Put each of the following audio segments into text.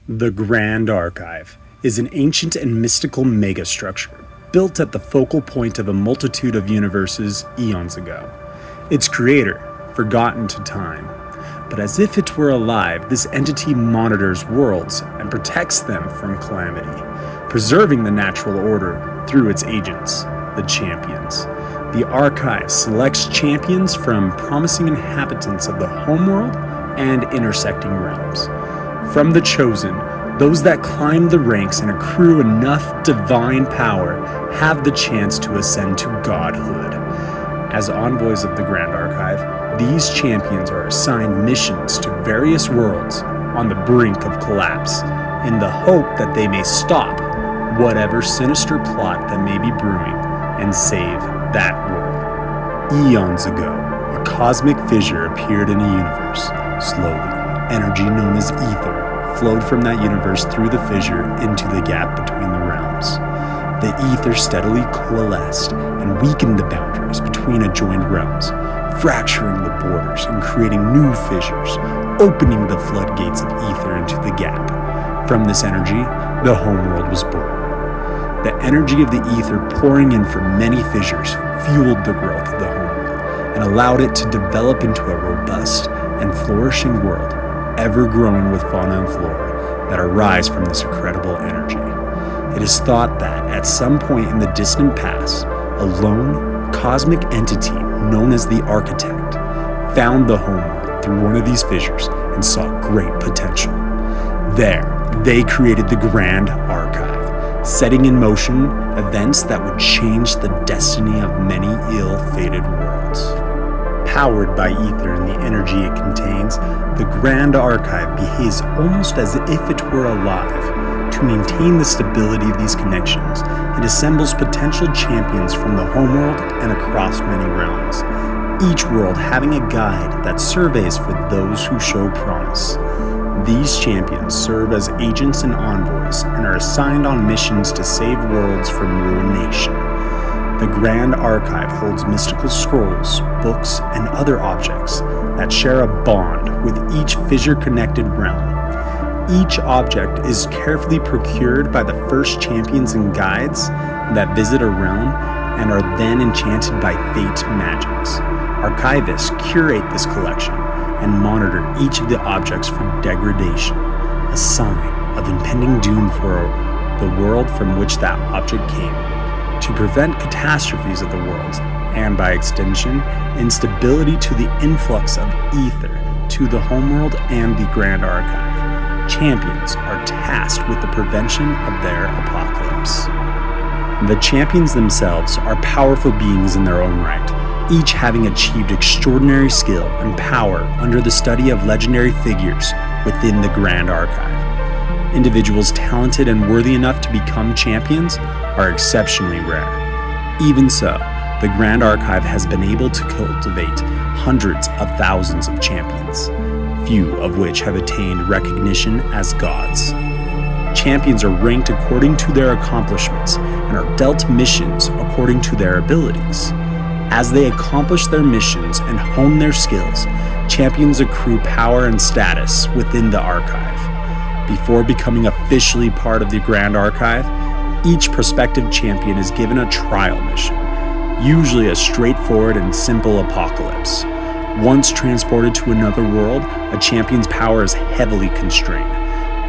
The Grand Archive is an ancient and mystical megastructure built at the focal point of a multitude of universes eons ago. Its creator, forgotten to time, but as if it were alive, this entity monitors worlds and protects them from calamity, preserving the natural order through its agents, the Champions. The Archive selects champions from promising inhabitants of the Homeworld and intersecting realms. From the chosen, those that climb the ranks and accrue enough divine power have the chance to ascend to godhood. As envoys of the Grand Archive, these champions are assigned missions to various worlds on the brink of collapse, in the hope that they may stop whatever sinister plot that may be brewing and save that world. Eons ago, a cosmic fissure appeared in a universe. Slowly, energy known as Aether flowed from that universe through the fissure into the gap between the realms. The Aether steadily coalesced and weakened the boundaries between adjoined realms, fracturing the borders and creating new fissures, opening the floodgates of Aether into the gap. From this energy, the Homeworld was born. The energy of the Aether pouring in from many fissures fueled the growth of the Homeworld and allowed it to develop into a robust and flourishing world, ever growing with fauna and flora that arise from this incredible energy. It is thought that at some point in the distant past, a lone cosmic entity known as the Architect found the Homeworld through one of these fissures and saw great potential. There, they created the Grand Archive, setting in motion events that would change the destiny of many ill-fated worlds. Powered by Aether and the energy it contains, the Grand Archive behaves almost as if it were alive. To maintain the stability of these connections, it assembles potential champions from the Homeworld and across many realms, each world having a guide that surveys for those who show promise. These champions serve as agents and envoys and are assigned on missions to save worlds from ruination. The Grand Archive holds mystical scrolls, books, and other objects that share a bond with each fissure-connected realm. Each object is carefully procured by the first champions and guides that visit a realm and are then enchanted by fate magics. Archivists curate this collection and monitor each of the objects for degradation, a sign of impending doom for the world from which that object came. To prevent catastrophes of the worlds, and by extension, instability to the influx of Aether to the Homeworld and the Grand Archive, champions are tasked with the prevention of their apocalypse. The champions themselves are powerful beings in their own right, each having achieved extraordinary skill and power under the study of legendary figures within the Grand Archive. Individuals talented and worthy enough to become champions are exceptionally rare. Even so, the Grand Archive has been able to cultivate hundreds of thousands of champions, few of which have attained recognition as gods. Champions are ranked according to their accomplishments and are dealt missions according to their abilities. As they accomplish their missions and hone their skills, champions accrue power and status within the Archive. Before becoming officially part of the Grand Archive, each prospective champion is given a trial mission, usually a straightforward and simple apocalypse. Once transported to another world, a champion's power is heavily constrained,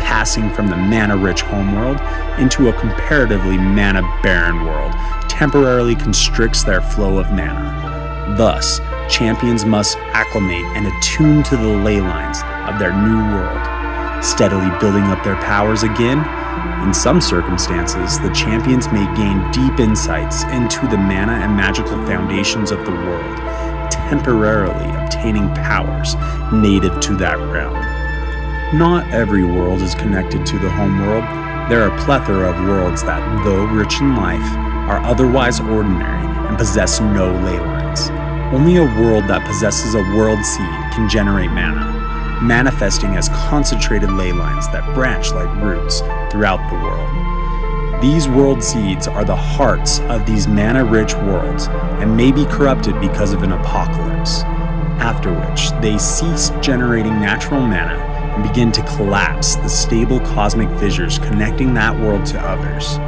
passing from the mana-rich Homeworld into a comparatively mana-barren world temporarily constricts their flow of mana. Thus, champions must acclimate and attune to the ley lines of their new world, steadily building up their powers again. In some circumstances, the champions may gain deep insights into the mana and magical foundations of the world, temporarily obtaining powers native to that realm. Not every world is connected to the Homeworld. There are a plethora of worlds that, though rich in life, are otherwise ordinary and possess no ley lines. Only a world that possesses a world seed can generate mana, manifesting as concentrated ley lines that branch like roots throughout the world. These world seeds are the hearts of these mana-rich worlds and may be corrupted because of an apocalypse, after which they cease generating natural mana and begin to collapse collapse the stable cosmic fissures connecting that world to others.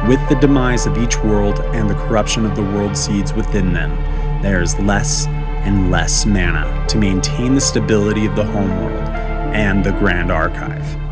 With the demise of each world and the corruption of the world seeds within them, there is less and less mana to maintain the stability of the Homeworld and the Grand Archive.